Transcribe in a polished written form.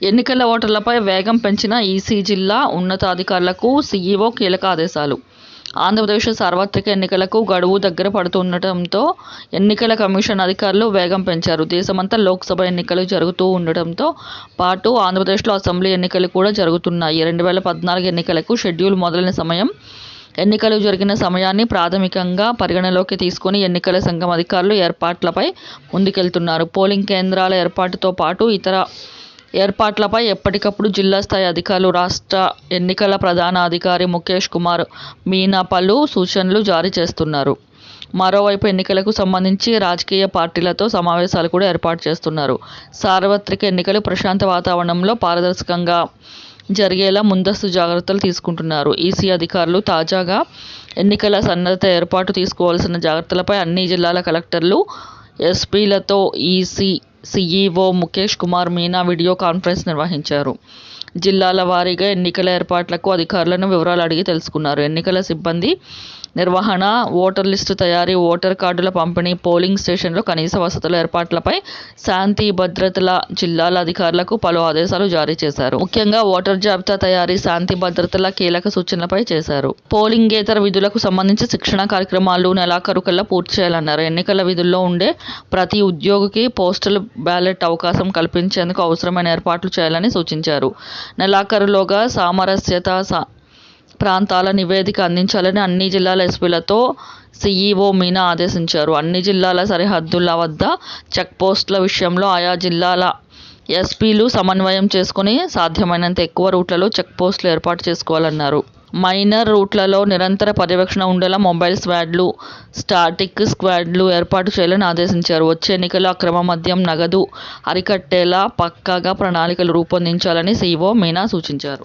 ఎన్నికల ఓటర్లపై వేగం పెంచిన ఈసీ జిల్లా ఉన్నతాధికారులకు సీఈఓ కీలక ఆదేశాలు. ఆంధ్రప్రదేశ్ సార్వత్రిక ఎన్నికలకు గడువు దగ్గర పడుతుండటంతో ఎన్నికల కమిషన్ అధికారులు వేగం పెంచారు. దేశమంతా లోక్సభ ఎన్నికలు జరుగుతూ ఉండటంతో పాటు ఆంధ్రప్రదేశ్లో అసెంబ్లీ ఎన్నికలు కూడా జరుగుతున్నాయి. 2014 ఎన్నికలకు షెడ్యూల్ మొదలైన సమయం, ఎన్నికలు జరిగిన సమయాన్ని ప్రాథమికంగా పరిగణలోకి తీసుకుని ఎన్నికల సంఘం అధికారులు ఏర్పాట్లపై ముందుకెళ్తున్నారు. పోలింగ్ కేంద్రాల ఏర్పాటుతో పాటు ఇతర ఏర్పాట్లపై ఎప్పటికప్పుడు జిల్లా స్థాయి అధికారులు, రాష్ట్ర ఎన్నికల ప్రధాన అధికారి ముఖేష్ కుమార్ మీనా పలు సూచనలు జారీ చేస్తున్నారు. మరోవైపు ఎన్నికలకు సంబంధించి రాజకీయ పార్టీలతో సమావేశాలు కూడా ఏర్పాటు చేస్తున్నారు. సార్వత్రిక ఎన్నికలు ప్రశాంత వాతావరణంలో పారదర్శకంగా జరిగేలా ముందస్తు జాగ్రత్తలు తీసుకుంటున్నారు. ఈసీ అధికారులు తాజాగా ఎన్నికల సన్నద్ధత ఏర్పాటు తీసుకోవాల్సిన జాగ్రత్తలపై అన్ని జిల్లాల కలెక్టర్లు, ఎస్పీలతో EC CEO Mukesh Kumar Meena video conference నిర్వహించారు. జిల్లాల వారీగా ఎన్నికల ఏర్పాట్లకు అధికారులను వివరాలు అడిగి తెలుసుకున్నారు. ఎన్నికల సిబ్బంది నిర్వహణ, ఓటర్ లిస్టు తయారీ, ఓటర్ కార్డుల పంపిణీ, పోలింగ్ స్టేషన్లో కనీస వసతుల ఏర్పాట్లపై, శాంతి భద్రతల జిల్లాల అధికారులకు పలు ఆదేశాలు జారీ చేశారు. ముఖ్యంగా ఓటర్ జాబితా తయారీ, శాంతి భద్రతల కీలక సూచనలపై చేశారు. పోలింగేతర విధులకు సంబంధించి శిక్షణ కార్యక్రమాలు నెలాఖరుకల్లా పూర్తి చేయాలన్నారు. ఎన్నికల విధుల్లో ఉండే ప్రతి ఉద్యోగికి పోస్టల్ బ్యాలెట్ అవకాశం కల్పించేందుకు అవసరమైన ఏర్పాట్లు చేయాలని సూచించారు. నెలాఖరులోగా సామరస్యత ప్రాంతాల నివేదిక అందించాలని అన్ని జిల్లాల ఎస్పీలతో సీఈఓ మీనా ఆదేశించారు. అన్ని జిల్లాల సరిహద్దుల వద్ద చెక్పోస్టుల విషయంలో ఆయా జిల్లాల ఎస్పీలు సమన్వయం చేసుకుని సాధ్యమైనంత ఎక్కువ రూట్లలో చెక్పోస్టులు ఏర్పాటు చేసుకోవాలన్నారు. మైనర్ రూట్లలో నిరంతర పర్యవేక్షణ ఉండేలా మొబైల్ స్క్వాడ్లు, స్టాటిక్ స్క్వాడ్లు ఏర్పాటు చేయాలని ఆదేశించారు. వచ్చే ఎన్నికల్లో అక్రమ మద్యం, నగదు అరికట్టేలా పక్కాగా ప్రణాళికలు రూపొందించాలని సీఈఓ మీనా సూచించారు.